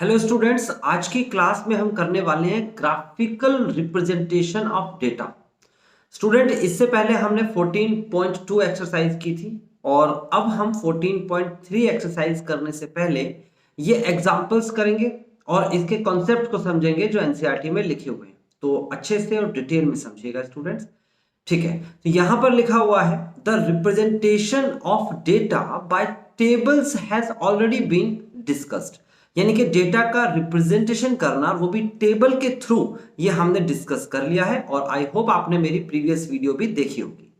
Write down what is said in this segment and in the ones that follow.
Hello students, आज की class में हम करने वाले हैं graphical representation of data. Student, इससे पहले हमने 14.2 एक्सरसाइज की थी और अब हम 14.3 एक्सरसाइज करने से पहले ये एग्जांपल्स करेंगे और इसके कॉन्सेप्ट को समझेंगे जो एनसीईआरटी में लिखे हुए हैं। तो अच्छे से और डिटेल में समझिएगा स्टूडेंट्स। ठीक है, तो यहां पर लिखा हुआ है the representation of data by tables has already been discussed. यानी कि डेटा का रिप्रेजेंटेशन करना, वो भी टेबल के थ्रू, ये हमने डिस्कस कर लिया है और आई होप आपने मेरी प्रीवियस वीडियो भी देखी होगी।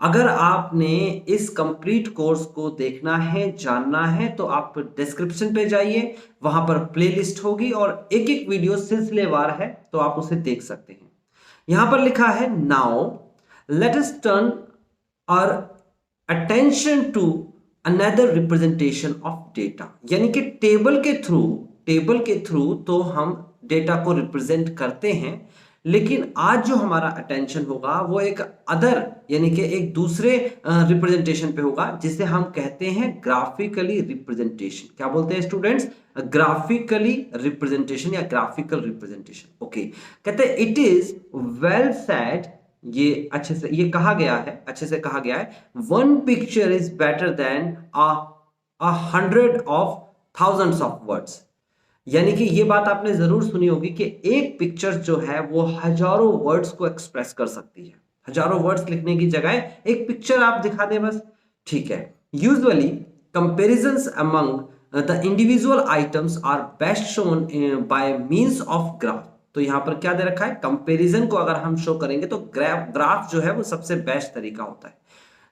अगर आपने इस कंप्लीट कोर्स को देखना है, जानना है, तो आप डिस्क्रिप्शन पे जाइए, वहां पर प्लेलिस्ट होगी और एक एक वीडियो सिलसिलेवार है, तो आप उसे देख सकते हैं। यहां पर लिखा है now let us turn our attention to another representation of data. यानी कि टेबल के थ्रू तो हम डेटा को रिप्रेजेंट करते हैं, लेकिन आज जो हमारा अटेंशन होगा वो एक अदर यानी कि एक दूसरे रिप्रेजेंटेशन पे होगा, जिसे हम कहते हैं ग्राफिकली रिप्रेजेंटेशन। क्या बोलते हैं स्टूडेंट्स? ग्राफिकली रिप्रेजेंटेशन या ग्राफिकल रिप्रेजेंटेशन। ओके, कहते हैं इट इज वेल सेड, ये अच्छे से ये कहा गया है, अच्छे से कहा गया है, one picture is better than a hundred of thousands of words. यानी कि ये बात आपने जरूर सुनी होगी कि एक पिक्चर जो है वो हजारों वर्ड्स को एक्सप्रेस कर सकती है। हजारों वर्ड्स लिखने की जगह एक पिक्चर आप दिखा दें बस। ठीक है, usually comparisons among the individual items are best shown by means of graph. तो यहां पर क्या दे रखा है? कंपैरिजन को अगर हम शो करेंगे तो ग्राफ जो है वो सबसे बेस्ट तरीका होता है।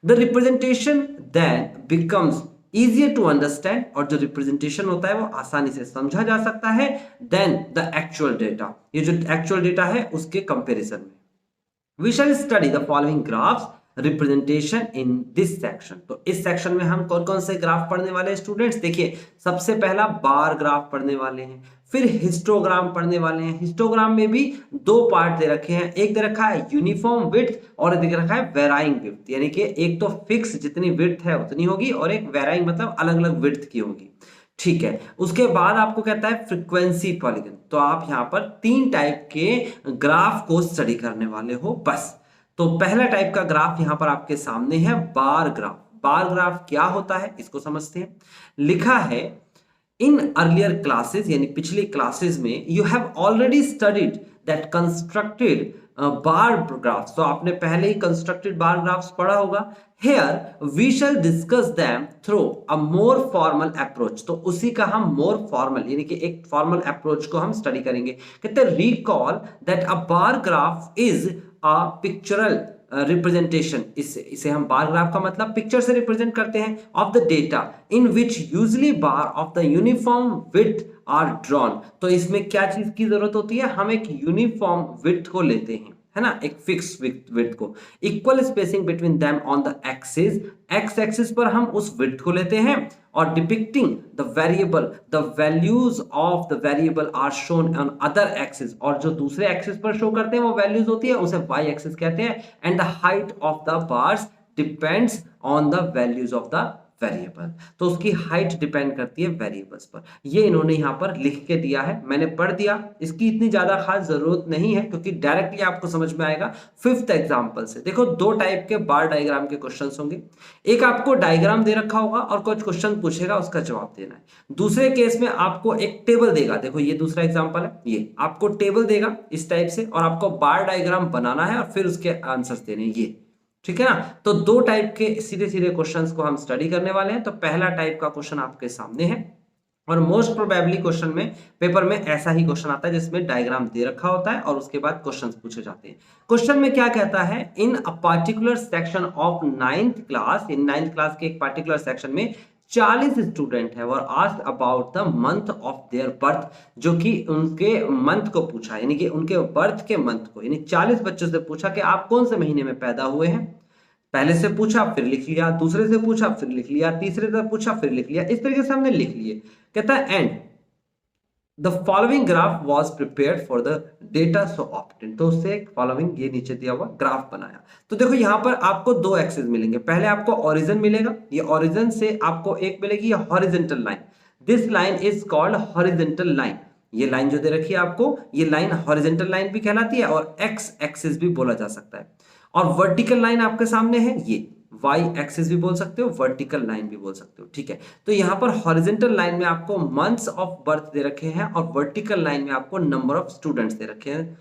The representation then becomes easier to understand, और जो रिप्रेजेंटेशन होता है वो आसानी से समझा जा सकता है देन द एक्चुअल डेटा। ये जो एक्चुअल डेटा है उसके कंपैरिजन में। We shall study the following graphs representation in this section। तो इस सेक्शन में हम कौन कौन से ग्राफ पढ़ने वाले हैं स्टूडेंट्स? देखिए, सबसे पहला बार ग्राफ पढ़ने वाले हैं, फिर हिस्टोग्राम पढ़ने वाले हैं। हिस्टोग्राम में भी दो पार्ट दे रखे हैं, एक दे रखा है यूनिफॉर्म विड्थ और एक दे रखा है वेराइंग विड्थ। यानी कि एक तो फिक्स जितनी विड्थ है उतनी होगी और एक वेराइंग मतलब अलग अलग विड्थ की होगी। ठीक है, उसके बाद आपको कहता है फ्रीक्वेंसी पॉलीगन। तो आप यहां पर तीन टाइप के ग्राफ को स्टडी करने वाले हो बस। तो पहला टाइप का ग्राफ यहां पर आपके सामने है बार ग्राफ। बार ग्राफ क्या होता है इसको समझते हैं। लिखा है इन अर्लियर क्लासेस, यानी पिछली क्लासेस में, you have already studied that constructed bar graphs. तो आपने पहले ही कंस्ट्रक्टेड बार ग्राफ्स पढ़ा होगा। Here we shall discuss them through a more formal approach. तो उसी का हम मोर फॉर्मल यानी कि एक फॉर्मल अप्रोच को हम स्टडी करेंगे। कहते हैं recall that a bar graph is a pictorial representation. इसे हम बार ग्राफ का मतलब पिक्चर से रिप्रेजेंट करते हैं of the data in which usually bar of the uniform width are drawn. तो इसमें क्या चीज की जरूरत होती है? हम एक यूनिफॉर्म विड्थ को लेते हैं, है ना, एक फिक्स विड्थ को। Equal spacing between them on the axis, x axis पर हम उस विड्थ को लेते हैं, और depicting the variable, the values of the variable are shown on other axis. और जो दूसरे एक्सिस पर शो करते हैं वो वैल्यूज होती है, उसे वाई एक्सिस कहते हैं। And the height of the bars depends on the values of the variable. तो उसकी हाइट डिपेंड करती है वेरिएबल्स पर। ये इन्होंने यहां पर लिख के दिया है, मैंने पढ़ दिया। इसकी इतनी ज्यादा खास जरूरत नहीं है क्योंकि डायरेक्टली आपको समझ में आएगा फिफ्थ एग्जांपल से। देखो, दो टाइप के बार डायग्राम के क्वेश्चंस होंगे। एक आपको डायग्राम दे रखा होगा और कुछ क्वेश्चन पूछेगा, उसका जवाब देना है। दूसरे केस में आपको एक टेबल देगा। देखो, ये दूसरा एग्जांपल है, ये आपको टेबल देगा इस टाइप से और आपको बार डायग्राम बनाना है और फिर उसके आंसर्स देने हैं ये। ठीक है ना? तो दो टाइप के सीधे सीधे क्वेश्चंस को हम स्टडी करने वाले हैं। तो पहला टाइप का क्वेश्चन आपके सामने है और मोस्ट प्रोबेबली क्वेश्चन में, पेपर में ऐसा ही क्वेश्चन आता है जिसमें डायग्राम दे रखा होता है और उसके बाद क्वेश्चंस पूछे जाते हैं। क्वेश्चन में क्या कहता है? In a particular section of 9th class, in 9th class के एक पार्टिकुलर सेक्शन में 40 स्टूडेंट है और asked about the month of their birth. जो कि उनके मंथ को पूछा, यानी कि उनके बर्थ के मंथ को, यानी 40 बच्चों से पूछा कि आप कौन से महीने में पैदा हुए हैं। पहले से पूछा फिर लिख लिया, दूसरे से पूछा फिर लिख लिया, तीसरे से पूछा फिर लिख लिया, इस तरीके से हमने लिख लिए। कहता है and the following graph was prepared for the data so obtain. तो उससे एक फॉलोइंग ये नीचे दिया हुआ ग्राफ बनाया। तो देखो, यहां पर आपको दो एक्सिस मिलेंगे। पहले आपको ओरिजिन मिलेगा, ये ओरिजिन से आपको एक मिलेगी horizontal line. This line is called horizontal line. ये लाइन जो दे रखी है आपको, ये लाइन हॉरिजेंटल लाइन भी कहलाती है और एक्स एक्सिस भी बोला जा सकता है। और वर्टिकल लाइन आपके सामने है, ये वाई एक्सिस भी बोल सकते हो, वर्टिकल लाइन भी बोल सकते हो, ठीक है। तो यहाँ पर हॉरिजेंटल लाइन में आपको मंथ्स ऑफ बर्थ दे रखे हैं और वर्टिकल लाइन में आपको नंबर ऑफ स्टूडेंट्स दे रखे हैं।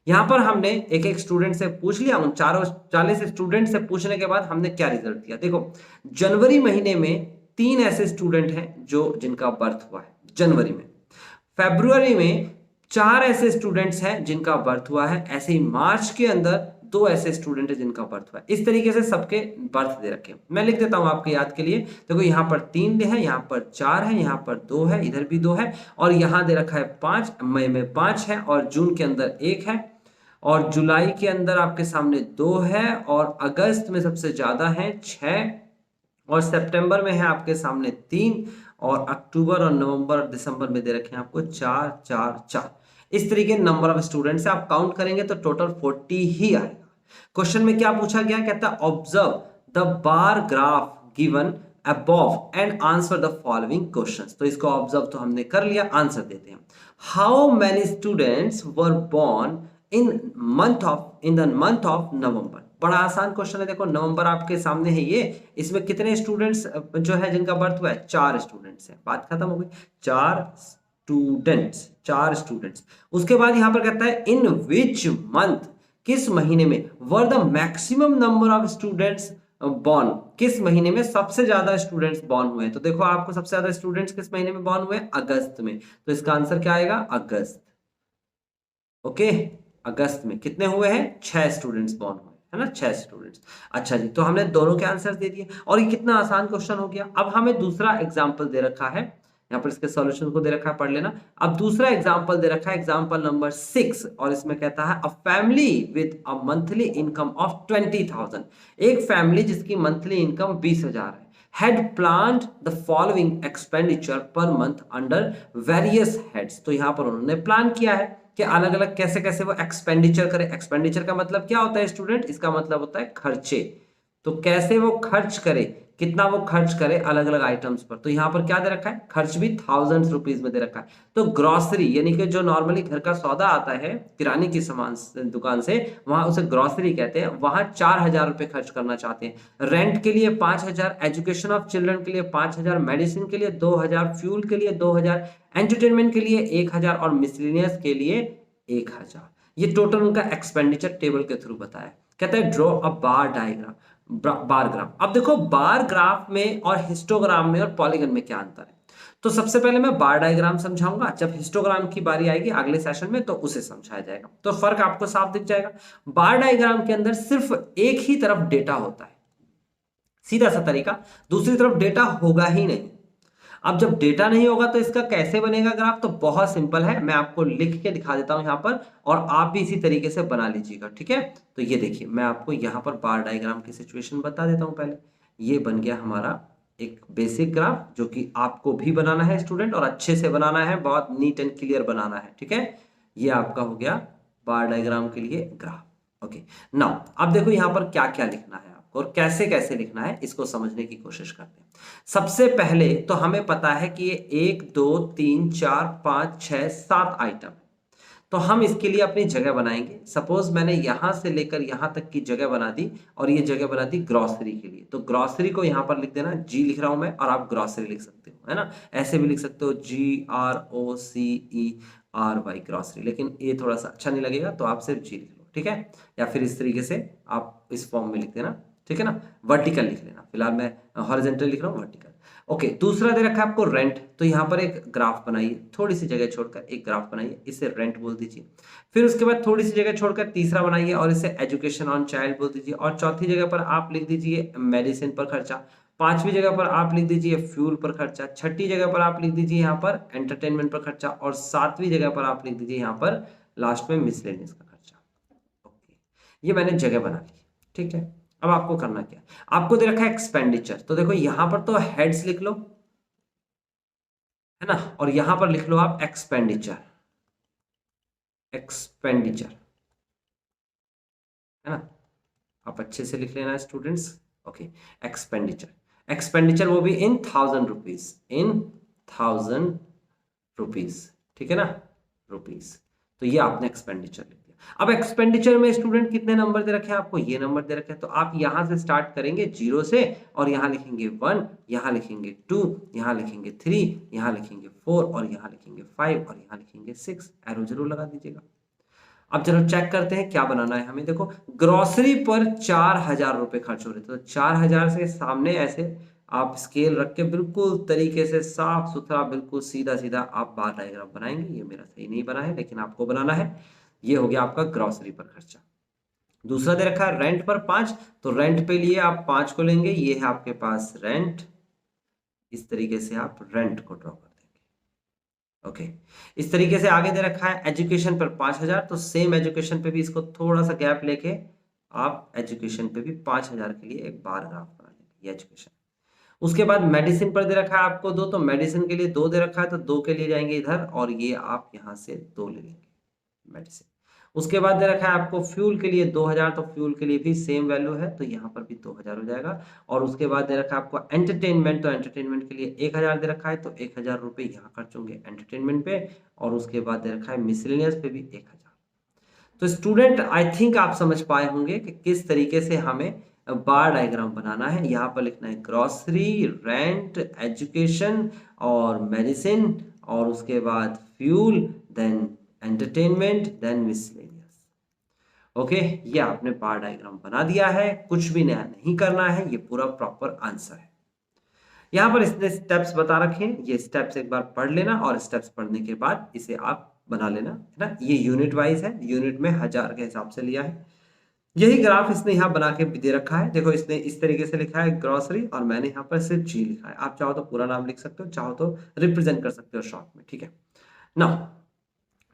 यहाँ पर हमने एक एक स्टूडेंट से पूछ लिया, उन 40 स्टूडेंट से पूछने के बाद हमने क्या रिजल्ट दिया। देखो जनवरी महीने में 3 ऐसे स्टूडेंट हैं जो जिनका बर्थ हुआ है जनवरी में। फरवरी में 4 ऐसे स्टूडेंट्स हैं जिनका बर्थ हुआ है। ऐसे ही मार्च के अंदर 2 ऐसे स्टूडेंट हैं जिनका बर्थ हुआ है। इस तरीके से सबके बर्थ दे रखे हैं। मैं लिख देता हूं आपके याद के लिए। देखो यहाँ पर 3 है, यहाँ पर 4 है, यहाँ पर 2 है, इधर भी 2 है और यहाँ दे रखा है 5। मई में 5 है और जून के अंदर 1 है और जुलाई के अंदर आपके सामने 2 है और अगस्त में सबसे ज्यादा है 6 और सितंबर में है आपके सामने 3 और अक्टूबर और नवंबर और दिसंबर में दे रखे हैं आपको 4 4 4। इस तरीके नंबर ऑफ स्टूडेंट से आप काउंट करेंगे तो टोटल 40 ही आएगा। क्वेश्चन में क्या पूछा गया, कहता है observe the bar graph given above and answer the following questions. तो इसको ऑब्जर्व तो हमने कर लिया, आंसर देते हैं। How many students were born in the month of November. बड़ा आसान क्वेश्चन है। देखो नवंबर आपके सामने है ये, इसमें कितने स्टूडेंट्स जो है जिनका बर्थ हुआ है, 4 स्टूडेंट्स हैं। बात खत्म हो गई। 4 स्टूडेंट्स। उसके बाद यहां पर कहता है इन विच मंथ, किस महीने में, were the maximum number of students born, किस महीने में सबसे ज्यादा स्टूडेंट्स बॉर्न हुए। तो देखो आपको सबसे ज्यादा स्टूडेंट्स किस महीने में बॉर्न हुए, अगस्त में। तो इसका आंसर क्या आएगा, अगस्त। ओके, अगस्त में कितने हुए हैं, 6 स्टूडेंट्स बॉर्न हुए, है ना, 6 स्टूडेंट्स। अच्छा जी, तो हमने दोनों के आंसर दे दिए और ये कितना आसान क्वेश्चन हो गया। अब हमें दूसरा एग्जांपल दे रखा है, यहाँ पर इसके सॉल्यूशन को दे रखा है, पढ़ लेना। अब दूसरा एग्जांपल दे रखा है, एग्जांपल नंबर 6 और इसमें कहता है a family with a monthly income of 20,000। एक फैमिली जिसकी मंथली इनकम 20,000 है, had planned the following expenditure per month under various heads। तो यहां पर उन्होंने प्लान किया है कि अलग अलग कैसे कैसे वो एक्सपेंडिचर करे। एक्सपेंडिचर का मतलब क्या होता है स्टूडेंट, इसका मतलब होता है खर्चे। तो कैसे वो खर्च करे, कितना वो खर्च करे अलग अलग आइटम्स पर। तो यहाँ पर क्या दे रखा है, खर्च भी थाउजेंड्स रुपीज में दे रखा है। तो ग्रोसरी यानी कि जो नॉर्मली घर का सौदा आता है किराने की सामान दुकान से, वहां उसे ग्रोसरी कहते हैं, वहां 4,000 रुपए खर्च करना चाहते हैं। रेंट के लिए 5,000, एजुकेशन ऑफ चिल्ड्रन के लिए 5,000, मेडिसिन के लिए 2,000, फ्यूल के लिए 2,000, एंटरटेनमेंट के लिए 1,000 और मिसलिनियस के लिए 1,000। ये टोटल उनका एक्सपेंडिचर टेबल के थ्रू बताया। कहता है draw a bar diagram, bar graph. अब देखो बार ग्राफ में और हिस्टोग्राम में और पॉलीगन में क्या अंतर है। तो सबसे पहले मैं बार डायग्राम समझाऊंगा, जब हिस्टोग्राम की बारी आएगी अगले सेशन में तो उसे समझाया जाएगा, तो फर्क आपको साफ दिख जाएगा। बार डायग्राम के अंदर सिर्फ एक ही तरफ डेटा होता है, सीधा सा तरीका, दूसरी तरफ डेटा होगा ही नहीं। अब जब डेटा नहीं होगा तो इसका कैसे बनेगा ग्राफ, तो बहुत सिंपल है, मैं आपको लिख के दिखा देता हूं यहां पर और आप भी इसी तरीके से बना लीजिएगा, ठीक है। तो ये देखिए मैं आपको यहां पर बार डायग्राम की सिचुएशन बता देता हूं। पहले ये बन गया हमारा एक बेसिक ग्राफ जो कि आपको भी बनाना है स्टूडेंट, और अच्छे से बनाना है, बहुत नीट एंड क्लियर बनाना है, ठीक है। ये आपका हो गया बार डायग्राम के लिए ग्राफ। ओके, नाउ अब देखो यहां पर क्या क्या लिखना है और कैसे कैसे लिखना है, इसको समझने की कोशिश करते हैं। सबसे पहले तो हमें पता है कि ये 1 2 3 4 5 6 7 आइटम है। तो हम इसके लिए अपनी जगह बनाएंगे। सपोज मैंने यहां से लेकर यहां तक की जगह बना दी और ये जगह बना दी ग्रोसरी के लिए। तो ग्रोसरी को यहां पर लिख देना, जी लिख रहा हूं मैं और आप ग्रोसरी लिख सकते हो, है ना। ऐसे भी लिख सकते हो GROCERY ग्रोसरी, लेकिन ये थोड़ा सा अच्छा नहीं लगेगा तो आप सिर्फ जी लिख लो, ठीक है। या फिर इस तरीके से आप इस फॉर्म में लिख देना, ठीक है ना। वर्टिकल लिख लेना, फिलहाल मैं हॉरिजॉन्टल लिख रहा हूँ, वर्टिकल। ओके, दूसरा दे रखा है आपको रेंट। तो यहाँ पर एक ग्राफ बनाइए, थोड़ी सी जगह छोड़कर एक ग्राफ बनाइए, इसे रेंट बोल दीजिए। फिर उसके बाद थोड़ी सी जगह छोड़कर तीसरा बनाइए और इसे एजुकेशन ऑन चाइल्ड बोल दीजिए। और चौथी जगह पर आप लिख दीजिए मेडिसिन पर खर्चा। पांचवी जगह पर आप लिख दीजिए फ्यूल पर खर्चा। छठी जगह पर आप लिख दीजिए यहाँ पर एंटरटेनमेंट पर खर्चा। और सातवीं जगह पर आप लिख दीजिए यहाँ पर लास्ट में मिसलेनियस का खर्चा। ओके, ये मैंने जगह बना ली, ठीक है। अब आपको करना क्या, आपको दे रखा है एक्सपेंडिचर। तो देखो यहां पर तो हेड्स लिख लो, है ना, और यहां पर लिख लो आप एक्सपेंडिचर, एक्सपेंडिचर, है ना। आप अच्छे से लिख लेना स्टूडेंट्स। ओके, एक्सपेंडिचर, एक्सपेंडिचर वो भी इन 1,000 रुपीज, इन ₹1000, ठीक है ना, रुपीस। तो ये आपने एक्सपेंडिचर लिख दिया। अब एक्सपेंडिचर में स्टूडेंट कितने नंबर दे रखे हैं आपको, ये नंबर दे रखे हैं, तो आप यहां से स्टार्ट करेंगे 0 से और यहां लिखेंगे 1, यहां लिखेंगे 2, यहां लिखेंगे 3, यहां लिखेंगे 4 और यहां लिखेंगे 5 और यहां लिखेंगे 6। एरो जरूर लगा दीजिएगा। अब चलो चेक करते हैं क्या बनाना है हमें। देखो ग्रोसरी पर 4000 रुपए खर्च हो रहे थे, तो 4000 से सामने ऐसे आप स्केल रख के बिल्कुल तरीके से साफ सुथरा बिल्कुल सीधा सीधा आप बार डायग्राम बनाएंगे। ये मेरा सही नहीं बना है लेकिन आपको बनाना है। ये हो गया आपका ग्रोसरी पर खर्चा। दूसरा दे रखा है रेंट पर 5, तो रेंट पे लिए आप 5 को लेंगे, ये है आपके पास रेंट। इस तरीके से आप रेंट को ड्रॉ कर देंगे। ओके, इस तरीके से आगे दे रखा है एजुकेशन पर 5000, तो सेम एजुकेशन पे भी इसको थोड़ा सा गैप लेके आप एजुकेशन पे भी 5000 के लिए एक बार ग्राफ बना लेंगे, ये एजुकेशन। उसके बाद मेडिसिन पर दे रखा है आपको 2, तो मेडिसिन के लिए 2 दे रखा है, तो 2 के लिए जाएंगे इधर और ये आप यहां से 2 ले लेंगे मेडिसिन। उसके बाद दे रखा है आपको फ्यूल के लिए 2000, तो फ्यूल के लिए भी सेम वैल्यू है, तो यहाँ पर भी 2000 हो जाएगा। और उसके बाद दे रखा है आपको एंटरटेनमेंट, तो एंटरटेनमेंट के लिए 1000 दे रखा है, तो 1000 रुपए यहाँ खर्च होंगे एंटरटेनमेंट पे। और उसके बाद दे रखा है मिसलेनियस पे भी 1000। तो स्टूडेंट आई थिंक आप समझ पाए होंगे कि किस तरीके से हमें बार डायग्राम बनाना है। यहाँ पर लिखना है ग्रोसरी, रेंट, एजुकेशन और मेडिसिन, और उसके बाद fuel, then entertainment, then miscellaneous. Okay, ये आपने बार डायग्राम बना दिया है, कुछ भी नया नहीं करना है, ये पूरा प्रॉपर आंसर है। यहाँ पर इसने स्टेप्स बता रखे हैं, ये स्टेप्स एक बार पढ़ लेना और स्टेप्स पढ़ने के बाद इसे आप बना लेना, है ना। ये यूनिट वाइज है, यूनिट में 1000 के हिसाब से लिया है। यही ग्राफ इसने यहाँ बना के दे रखा है। देखो इसने इस तरीके से लिखा है ग्रोसरी और मैंने यहाँ पर सिर्फ जी लिखा है। आप चाहो तो पूरा नाम लिख सकते हो, चाहो तो रिप्रेजेंट कर सकते हो शॉर्ट में, ठीक है ना।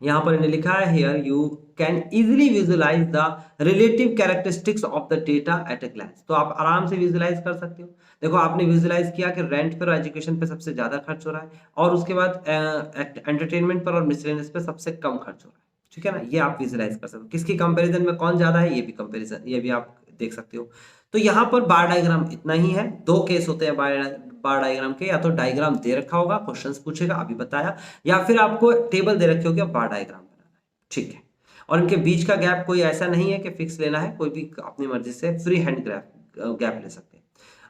यहाँ पर इन्हें लिखा है here you can easily visualise the relative characteristics of the data at a glance. तो आप आराम से विजुलाइज कर सकते हो। देखो आपने विजुलाइज किया कि रेंट पर और एजुकेशन पे सबसे ज्यादा खर्च हो रहा है और उसके बाद एंटरटेनमेंट पर और मिसलेनियस पे सबसे कम खर्च हो रहा है, ठीक है ना। ये आप विजुलाइज कर सकते हो। किसकी कंपैरिजन में कौन ज्यादा है, ये भी कंपैरिजन, ये भी आप देख सकते हो। तो यहाँ पर बार डायग्राम इतना ही है। 2 केस होते हैं बार डायग्राम के, या तो डायग्राम दे रखा होगा, क्वेश्चंस पूछेगा अभी बताया, या फिर आपको टेबल दे रखी होगी बार डायग्राम बनाना है, ठीक है। और इनके बीच का गैप कोई ऐसा नहीं है कि फिक्स लेना है, कोई भी अपनी मर्जी से फ्री हैंड गैप ले सकते हैं।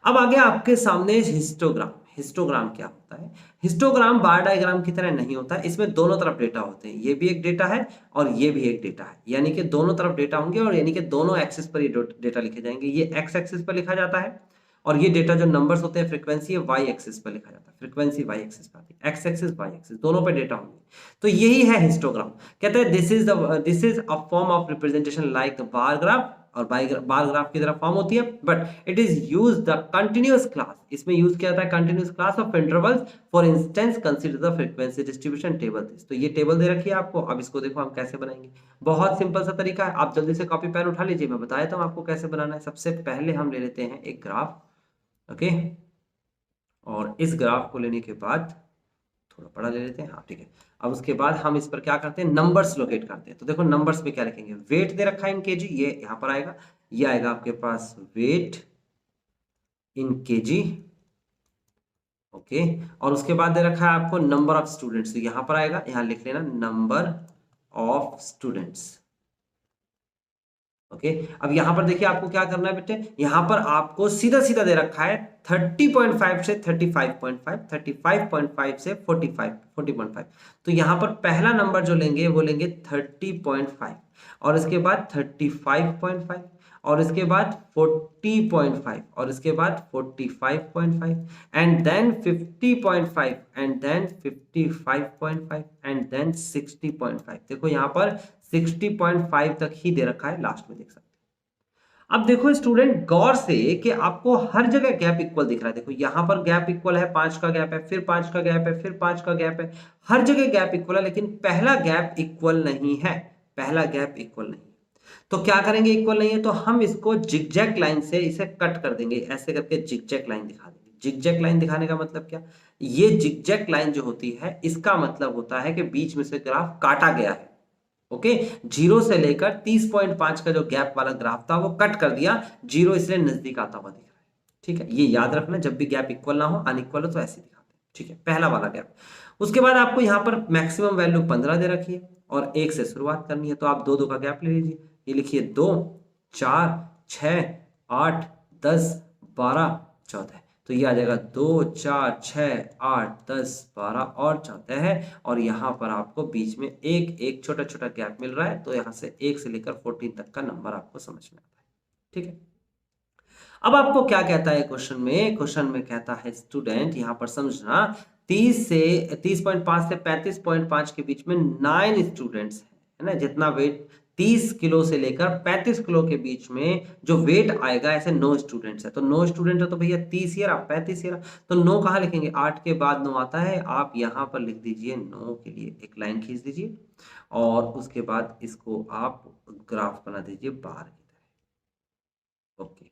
अब आगे आपके सामने हिस्टोग्राम। हिस्टोग्राम क्या होता है? हिस्टोग्राम बार डायग्राम की तरह नहीं होता है, इसमें दोनों तरफ डेटा होते हैं। ये भी एक डेटा है और ये भी एक डेटा है, यानी कि दोनों तरफ डेटा होंगे और यानी कि दोनों एक्सिस पर ये डेटा लिखे जाएंगे। ये एक्स एक्सिस पर लिखा जाता है और ये डेटा जो नंबर्स होते हैं फ्रीक्वेंसी, वाई एक्सिस पर लिखा जाता है। फ्रीक्वेंसी वाई एक्सिस पर आती है, एक्स एक्सिस वाई एक्सिस दोनों पे डेटा होंगे। तो यही है हिस्टोग्राम। कहते हैं this is a form of representation like bar graph, और बार ग्राफ की तरह फॉर्म होती है, but it is use the continuous class. इसमें यूज किया जाता है continuous class of intervals. For instance consider the frequency distribution table. तो ये टेबल दे रखी है आपको। अब इसको देखो हम कैसे बनाएंगे। बहुत सिंपल सा तरीका है, आप जल्दी से कॉपी पेन उठा लीजिए, मैं बता देता हूँ आपको कैसे बनाना है। सबसे पहले हम ले लेते हैं एक ग्राफ, ओके, और इस ग्राफ को लेने के बाद थोड़ा बड़ा ले लेते हैं, हाँ ठीक है। अब उसके बाद हम इस पर क्या करते हैं, नंबर्स लोकेट करते हैं। तो देखो नंबर्स में क्या लिखेंगे, वेट दे रखा है इन केजी, ये यहां पर आएगा, ये आएगा आपके पास वेट इन केजी, ओके। और उसके बाद दे रखा है आपको नंबर ऑफ स्टूडेंट्स, तो यहां पर आएगा, यहां लिख लेना नंबर ऑफ स्टूडेंट्स, ओके। अब यहां पर देखिए आपको क्या करना है बेटे, यहां पर आपको सीधा सीधा दे रखा है 30.5 से 35.5, 35.5 से 40.5। तो यहां पर पहला नंबर जो लेंगे वो लेंगे 30.5 और इसके बाद 35.5 और इसके बाद 40.5 और इसके बाद 45.5 and then 50.5 and then 55.5 and then 60.5। देखो यहां पर 60.5 तक ही दे रखा है, लास्ट में देख सकते हैं। अब देखो स्टूडेंट गौर से कि आपको हर जगह गैप इक्वल दिख रहा है। देखो यहां पर गैप इक्वल है, 5 का गैप है, फिर 5 का गैप है, फिर 5 का गैप है, हर जगह गैप इक्वल है, लेकिन पहला गैप इक्वल नहीं है। पहला गैप इक्वल नहीं है तो क्या करेंगे, इक्वल नहीं है तो हम इसको जिगजैग लाइन से इसे कट कर देंगे, ऐसे करके जिगजैग लाइन दिखा देंगे। जिगजैग लाइन दिखाने का मतलब क्या, ये जिगजैग लाइन जो होती है इसका मतलब होता है कि बीच में से ग्राफ काटा गया है, ओके। 0 से लेकर 30.5 का जो गैप वाला ग्राफ था वो कट कर दिया, 0 इसलिए नजदीक आता हुआ दिख रहा है, ठीक है। ये याद रखना, जब भी गैप इक्वल ना हो, अनइक्वल हो तो ऐसे दिखाते हैं। ठीक है, पहला वाला गैप। उसके बाद आपको यहाँ पर मैक्सिमम वैल्यू 15 दे रखी है और 1 से शुरुआत करनी है, तो आप 2 2 का गैप ले लीजिए। ये लिखिए 2 4 6 8 10 12 14, तो ये आ जाएगा 2 4 6 8 10 12 और 14 है। और यहाँ पर आपको बीच में एक एक छोटा छोटा गैप मिल रहा है, तो यहाँ से 1 से लेकर 14 तक का नंबर आपको समझ में आता है। ठीक है, अब आपको क्या कहता है क्वेश्चन में, क्वेश्चन में कहता है स्टूडेंट यहाँ पर समझना 30.5 से 35.5 के बीच में 9 स्टूडेंट्स है ना, जितना वेट 30 किलो से लेकर 35 किलो के बीच में जो वेट आएगा, ऐसे 9 स्टूडेंट्स है। तो 9 स्टूडेंट है तो भैया 30 ईयर 35 ईयर, तो 9 कहाँ लिखेंगे, 8 के बाद 9 आता है, आप यहाँ पर लिख दीजिए 9 के लिए एक लाइन खींच दीजिए और उसके बाद इसको आप ग्राफ बना दीजिए बार की तरह। ओके,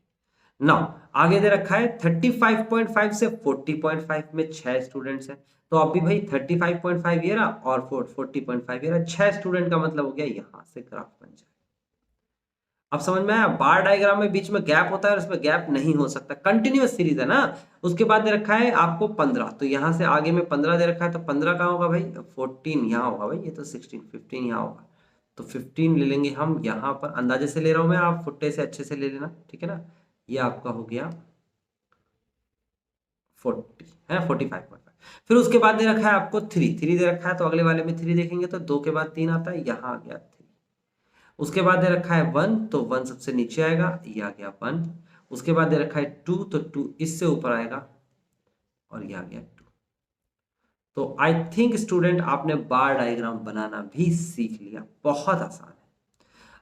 नाउ आगे दे रखा है 35.5 से 40.5 में 6 स्टूडेंट्स हैं, तो अब भी भाई 35.5 ये रहा और 40.5 ये रहा, 6 स्टूडेंट का मतलब हो गया यहां से ग्राफ बन जाए। अब समझ में आया, बार डायग्राम में बीच में गैप होता है और इसमें गैप नहीं हो सकता, कंटिन्यूअस सीरीज है ना। उसके बाद दे रखा है आपको 15, तो यहां से आगे में 15 दे रखा है, तो 15 कहाँ होगा भाई, 14 यहाँ होगा भाई, ये तो 16 15 यहाँ होगा, तो 15 ले लेंगे हम यहाँ पर, अंदाजे से ले रहा हूं मैं, आप फुट्टे से अच्छे से ले लेना, ठीक है ना। ये आपका हो गया 40 है, 45.5। फिर उसके बाद दे रखा है आपको 3 दे रखा है, तो अगले वाले में 3 देखेंगे तो 2 के बाद 3 आता है, यहाँ आ गया 3। उसके बाद दे रखा है 1, तो 1 सबसे नीचे आएगा, ये आ गया 1। उसके बाद दे रखा है 2, तो 2 इससे ऊपर आएगा और ये आ गया 2। तो आई थिंक स्टूडेंट आपने बार डायग्राम बनाना भी सीख लिया, बहुत आसान है।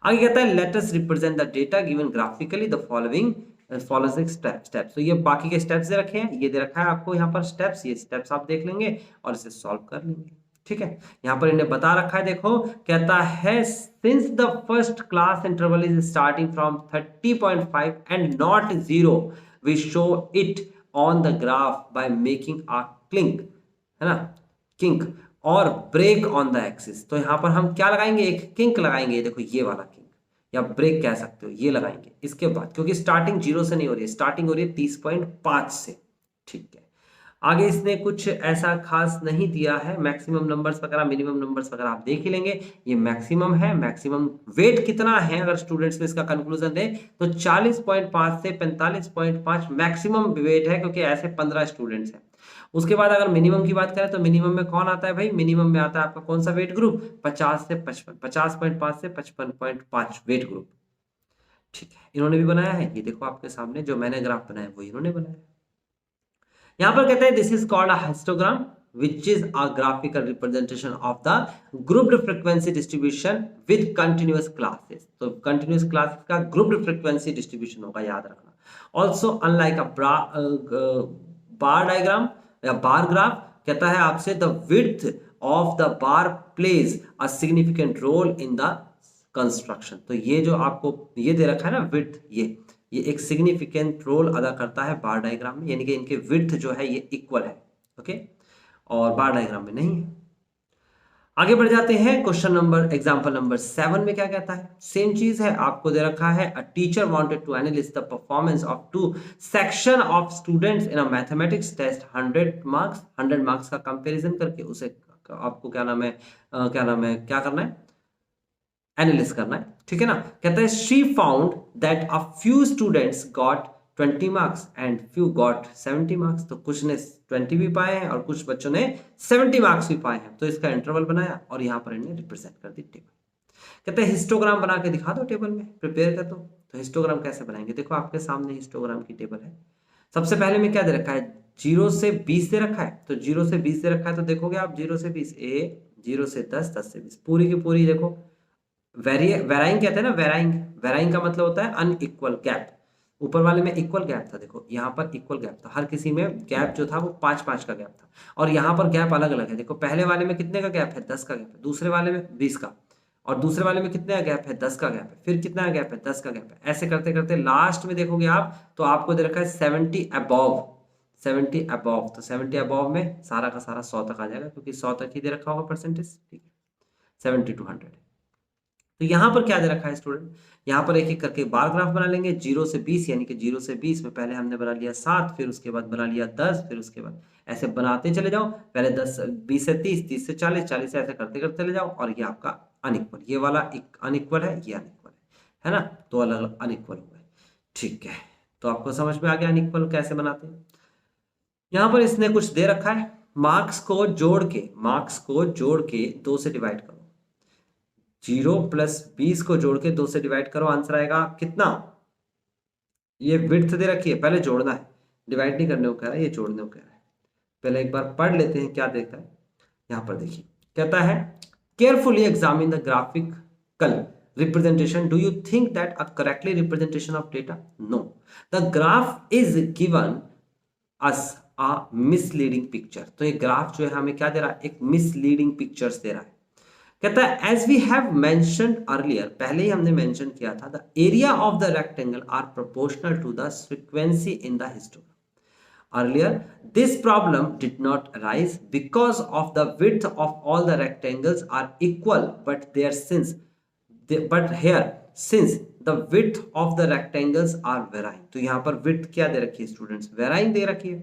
आगे कहता है let us represent the data given graphically the following steps. तो ये बाकी के स्टेप्स दे रखे हैं, ये दे रखा है आपको यहाँ पर स्टेप्स, ये स्टेप्स आप देख लेंगे और इसे सॉल्व कर लेंगे। ठीक है, यहाँ पर इन्हें बता रखा है, देखो कहता है since the first class interval is starting from 30.5 and not 0 we show it on the graph by making a clink, है ना, किंक और ब्रेक ऑन द एक्सिस। तो यहां पर हम क्या लगाएंगे, एक किंक लगाएंगे, देखो ये वाला किंक या ब्रेक कह सकते हो, ये लगाएंगे इसके बाद, क्योंकि स्टार्टिंग 0 से नहीं हो रही है, स्टार्टिंग हो रही है 30.5 से। ठीक है, आगे इसने कुछ ऐसा खास नहीं दिया है, मैक्सिमम नंबर्स वगैरह मिनिमम नंबर्स वगैरह आप देख ही लेंगे। ये मैक्सिमम है, मैक्सिमम वेट कितना है अगर स्टूडेंट्स में इसका कंक्लूजन दे तो 40.5 से 45.5 मैक्सिमम वेट है, क्योंकि ऐसे 15 स्टूडेंट्स हैं। उसके बाद अगर मिनिमम की बात करें तो मिनिमम में कौन आता है भाई, मिनिमम में आता है आपका कौन सा वेट ग्रुप, 50 से 55, 50.5 से 55.5 वेट ग्रुप। ठीक है, इन्होंने भी बनाया है, ये देखो आपके सामने जो मैंने ग्राफ बनाया वो इन्होंने बनाया। यहां पर कहते हैं this is called a histogram which is a graphical representation of the grouped frequency distribution with continuous classes। तो continuous classes का grouped frequency distribution होगा, याद रखना। also unlike a bar diagram या bar graph, कहता है आपसे the width of the bar plays a significant role in the construction। तो ये जो आपको ये दे रखा है ना width, ये एक सिग्निफिकेंट रोल अदा करता है बार डायग्राम में, यानी कि इनके विड्थ जो है ये इक्वल है, ओके, और बार डायग्राम में नहीं है। आगे बढ़ जाते हैं, क्वेश्चन नंबर एग्जांपल नंबर 7 में क्या कहता है, सेम चीज है, आपको दे रखा है a teacher wanted to analyse the performance of 2 section of students in a mathematics test 100 marks का कंपैरिजन करके उसे आपको क्या नाम है क्या करना है, एनालिसिस करना है। ठीक है ना, कहता है she found that a few students got 20 marks and few got 70 marks. तो कुछ ने 20 भी पाए हैं और कुछ बच्चों ने 70 मार्क्स भी पाए हैं, तो इसका इंटरवल बनाया और यहां पर इन्हें रिप्रेजेंट कर दी टेबल। कहते हैं हिस्टोग्राम बना के दिखा दो, टेबल में प्रिपेयर कर दो। तो हिस्टोग्राम कैसे बनाएंगे, देखो आपके सामने हिस्टोग्राम की टेबल है। सबसे पहले में क्या दे रखा है, 0 से 20 दे रखा है, तो 0 से 20 दे रखा है, तो देखोगे आप 0 से 20 ए, 0 से 10, 10 से 20, पूरी की पूरी देखो वेराइंग कहते हैं ना, वेराइंग का मतलब होता है अनइक्वल गैप। ऊपर वाले में इक्वल गैप था, देखो यहाँ पर इक्वल गैप था, हर किसी में गैप जो था वो 5-5 का गैप था, और यहाँ पर गैप अलग अलग है। देखो पहले वाले में कितने का गैप है, 10 का गैप है, दूसरे वाले में 20 का, और दूसरे वाले में कितने का गैप है, 10 का गैप है, फिर कितना गैप है, 10 का गैप है। ऐसे करते करते लास्ट में देखोगे आप तो आपको दे रखा है 70 अबव। तो 70 अबव में सारा का सारा 100 तक आ जाएगा, क्योंकि 100 तक ही दे रखा होगा परसेंटेज। ठीक है, 70 to 100। तो यहाँ पर क्या दे रखा है स्टूडेंट, यहाँ पर एक एक करके बार ग्राफ बना लेंगे 0 से 20, यानी कि 0 से 20 में पहले हमने बना लिया 7, फिर उसके बाद बना लिया 10, फिर उसके बाद ऐसे बनाते चले जाओ, पहले 10 20 से 30, 30 से 40, 40 से ऐसे करते करते चले जाओ, और ये आपका अनइक्वल, ये वाला एक अनइक्वल है, ये अनइक्वल है ना, तो अलग अलग अनइक्वल हो गए। ठीक है, तो आपको समझ में आ गया अनइक्वल कैसे बनाते हैं। यहाँ पर इसने कुछ दे रखा है, मार्क्स को जोड़ के 2 से डिवाइड करो, 0 प्लस 20 को जोड़ के 2 से डिवाइड करो, आंसर आएगा कितना, ये विड्थ दे रखी है, पहले जोड़ना है, डिवाइड नहीं करने को कह रहा है, ये जोड़ने को कह रहा है। पहले एक बार पढ़ लेते हैं क्या देखता है। यहाँ पर देखिए कहता है, carefully examine the graphical representation. Do you think that a correctly representation of data? No. The graph is given us a misleading picture. तो ये ग्राफ जो है हमें क्या दे रहा है, एक misleading pictures दे रहा है। कहता है as we have mentioned earlier, पहले ही हमने मेंशन किया था, the area of the rectangle are proportional to the frequency in the histogram. Earlier, this problem did not arise because of the width of all the rectangles are equal, but here since the width of the rectangles are varying, तो यहाँ पर width क्या दे रखी है students, varying दे रखी है।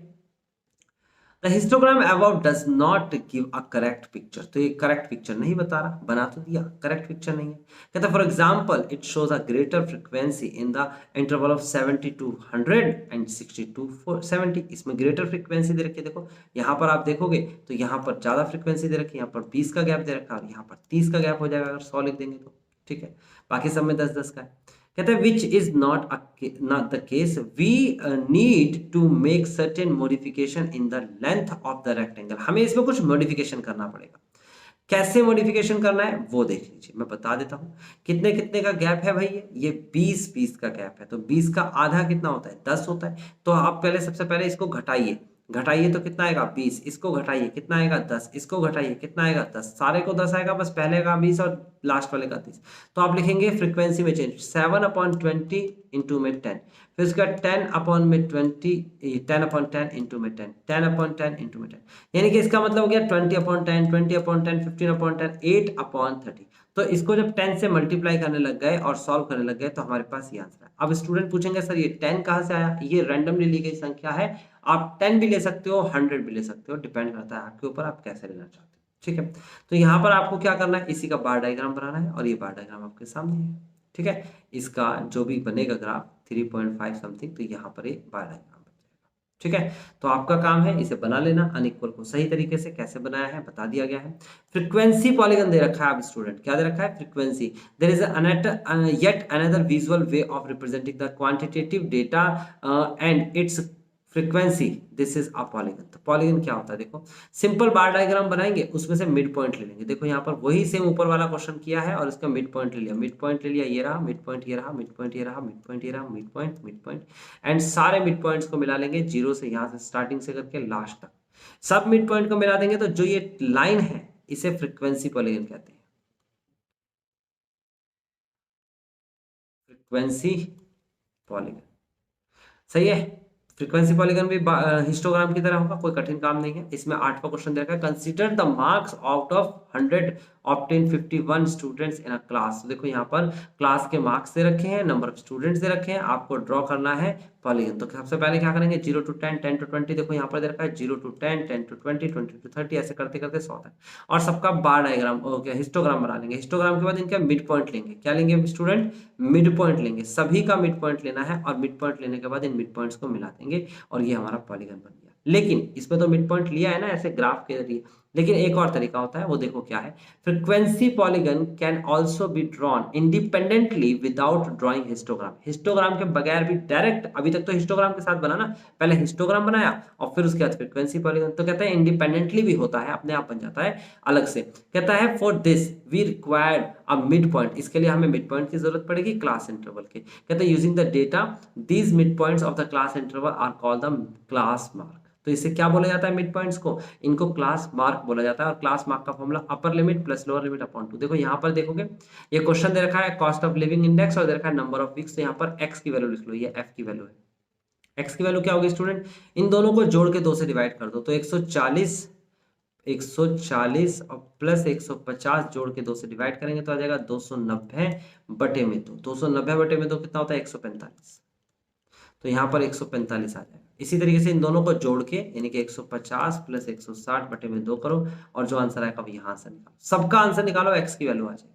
The histogram above does not give a correct picture, तो ये correct picture नहीं बता रहा, बना तो दिया, correct picture नहीं है। कहता for example it shows a greater frequency in the interval of 70 to 100 and 60 to 70, इसमें greater frequency दे रखी है। देखो यहाँ पर आप देखोगे तो यहाँ पर ज्यादा frequency दे रखी है, यहाँ पर 20 का गैप दे रखा है और यहाँ पर 30 का गैप हो जाएगा अगर 100 लिख देंगे तो, ठीक है, बाकी सब में 10-10 का है। कहते हैं which is not the case, we need to make certain modification in the length of the rectangle, हमें इसमें कुछ मॉडिफिकेशन करना पड़ेगा। कैसे मॉडिफिकेशन करना है वो देख लीजिए, मैं बता देता हूं। कितने कितने का गैप है भाई, ये 20-20 का गैप है, तो 20 का आधा कितना होता है, 10 होता है। तो आप पहले सबसे पहले इसको घटाइए तो कितना आएगा 20, इसको घटाइए कितना आएगा 10, इसको घटाइए कितना आएगा 10, सारे को 10 आएगा, बस पहले का 20 और लास्ट वाले का 30। तो आप लिखेंगे फ्रीक्वेंसी में चेंज 7/20 इंटू में 10, फिर उसका 10/10 इंटू में 10, 10/10 इंटू में 10, यानी कि इसका मतलब हो गया 20/10, 20/10, 15/10, 8/30। तो इसको जब 10 से मल्टीप्लाई करने लग गए और सॉल्व करने लग गए तो हमारे पास ये आंसर है। अब स्टूडेंट पूछेंगे सर ये 10 कहाँ से आया, ये रैंडमली ली गई संख्या है, आप 10 भी ले सकते हो, 100 भी ले सकते हो, डिपेंड करता है आपके ऊपर आप कैसे लेना चाहते हो, ठीक है। तो यहाँ पर आपको क्या करना है, इसी का बार डायग्राम बनाना है और ये बार डायग्राम आपके सामने है, ठीक है। इसका जो भी बनेगा ग्राफ 3.5 समथिंग, तो यहाँ पर ये बार डायग्राम, ठीक है। तो आपका काम है इसे बना लेना, अनइक्वल को सही तरीके से कैसे बनाया है बता दिया गया है। फ्रीक्वेंसी पॉलीगन दे रखा है, अब स्टूडेंट क्या दे रखा है, frequency. There is yet another visual way of representing the quantitative data and its frequency, this is a polygon. तो पॉलीगन क्या होता है, देखो सिंपल बार डायग्राम बनाएंगे, उसमें से मिड पॉइंट ले लेंगे। देखो यहाँ पर वही सेम ऊपर वाला क्वेश्चन किया है और इसका मिड पॉइंट ले लिया, मिड पॉइंट ले लिया, ये रहा मिड पॉइंट, ये रहा मिड पॉइंट, ये रहा मिड पॉइंट, ये रहा मिड पॉइंट एंड सारे मिड पॉइंट्स को मिला लेंगे, 0 से यहाँ से स्टार्टिंग से करके लास्ट तक सब मिड पॉइंट को मिला देंगे। तो जो ये लाइन है इसे फ्रीक्वेंसी पॉलीगन कहते हैं, फ्रीक्वेंसी पॉलीगन, सही है। फ्रीक्वेंसी पॉलीगन भी हिस्टोग्राम की तरह होगा, कोई कठिन काम नहीं है। इसमें 8वां क्वेश्चन देखा है, consider the marks out of 100 obtain 51 students in a class. देखो यहाँ पर क्लास के मार्क्स दे रखे हैं, नंबर ऑफ स्टूडेंट्स दे रखे हैं, आपको ड्रॉ करना है पॉलीगन। तो सबसे पहले क्या करेंगे 0 to 10, 10 to 20, देखो यहाँ पर दे रखा है 0 to 10, 10 to 20, 20 to 30, ऐसे करते करते 100 तक, और सबका बार डायग्राम हिस्टोग्राम बना लेंगे। हिस्टोग्राम के बाद इनका मिड पॉइंट लेंगे, क्या लेंगे स्टूडेंट, मिड पॉइंट लेंगे, सभी का मिड पॉइंट लेना है और मिड पॉइंट लेने के बाद इन मिड पॉइंट्स को मिला देंगे और ये हमारा पॉलीगन बन गया। लेकिन इसमें तो मिड पॉइंट लिया है ना ऐसे ग्राफ के जरिए, लेकिन एक और तरीका होता है, वो देखो क्या है। Frequency polygon can also be drawn independently without drawing histogram, histogram के बगैर भी डायरेक्ट, अभी तक तो हिस्टोग्राम के साथ बना ना, पहले हिस्टोग्राम बनाया और फिर उसके बाद फ्रीक्वेंसी पॉलीगन। तो कहता है इंडिपेंडेंटली भी होता है, अपने आप बन जाता है अलग से। कहता है for this we required a mid point, इसके लिए हमें मिड पॉइंट की जरूरत पड़ेगी क्लास इंटरवल के। कहते हैं using the data these mid points of the class interval are called the class mark. तो इसे क्या बोला जाता है मिड पॉइंट्स को, इनको क्लास मार्क बोला जाता है। और क्लास मार्क का formula upper limit plus lower limit upon 2। देखो यहाँ पर देखोगे ये क्वेश्चन दे रखा है कॉस्ट ऑफ लिविंग इंडेक्स और दे रखा है नंबर ऑफ वीक्स, तो यहाँ पर एक्स की वैल्यू लिख लो, ये एफ की वैल्यू है। एक्स की वैल्यू क्या होगी स्टूडेंट, इन दोनों को जोड़ के 2 से डिवाइड कर दो, तो 140 140 और प्लस 150 जोड़ के 2 से डिवाइड करेंगे तो आ जाएगा 290 बटे में 2। 290 बटे में 2 कितना होता है 145, तो यहाँ पर 145 आ जाएगा। इसी तरीके से इन दोनों को जोड़ के यानी कि 150 प्लस 160 बटे में 2 करो और जो आंसर आएगा यहाँ से निकालो। सबका आंसर निकालो, एक्स की वैल्यू आ जाएगी,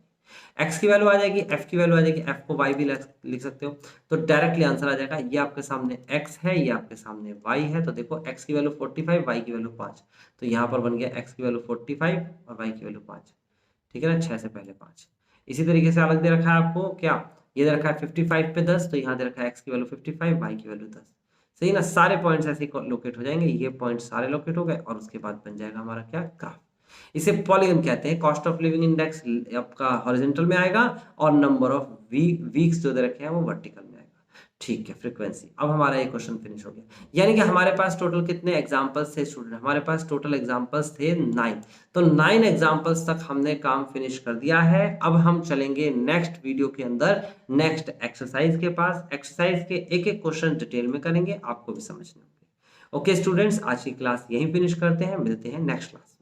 एक्स की वैल्यू आ जाएगी, एफ की वैल्यू आ जाएगी, एफ को वाई भी लिख सकते हो, तो डायरेक्टली आंसर आ जाएगा। ये आपके सामने एक्स है, ये आपके सामने वाई है, तो देखो एक्स की वैल्यू 45, वाई की वैल्यू 5, तो यहाँ पर बन गया एक्स की वैल्यू 45 और वाई की वैल्यू 5, ठीक है ना, 6 से पहले 5। इसी तरीके से अलग दे रखा है आपको क्या, ये दे रखा है 55 पे 10, तो यहाँ दे रखा है एक्स की वैल्यू 55, वाई की वैल्यू 10। सही ना, सारे पॉइंट्स ऐसे लोकेट हो जाएंगे, ये पॉइंट सारे लोकेट हो गए और उसके बाद बन जाएगा हमारा क्या, ग्राफ। इसे पॉलीगन कहते हैं। कॉस्ट ऑफ लिविंग इंडेक्स आपका हॉरिजॉन्टल में आएगा और नंबर ऑफ वीक्स जो दे रखे हैं वो वर्टिकल में आएगा, ठीक है, फ्रीक्वेंसी। अब हमारा ये क्वेश्चन फिनिश हो गया, यानी कि हमारे पास टोटल कितने एग्जांपल्स थे स्टूडेंट, हमारे पास टोटल एग्जांपल्स थे 9, तो 9 एग्जांपल्स तक हमने काम फिनिश कर दिया है। अब हम चलेंगे नेक्स्ट वीडियो के अंदर नेक्स्ट एक्सरसाइज के पास, एक्सरसाइज के एक एक क्वेश्चन डिटेल में करेंगे, आपको भी समझने होंगे। ओके स्टूडेंट्स, आज की क्लास यहीं फिनिश करते हैं, मिलते हैं नेक्स्ट क्लास।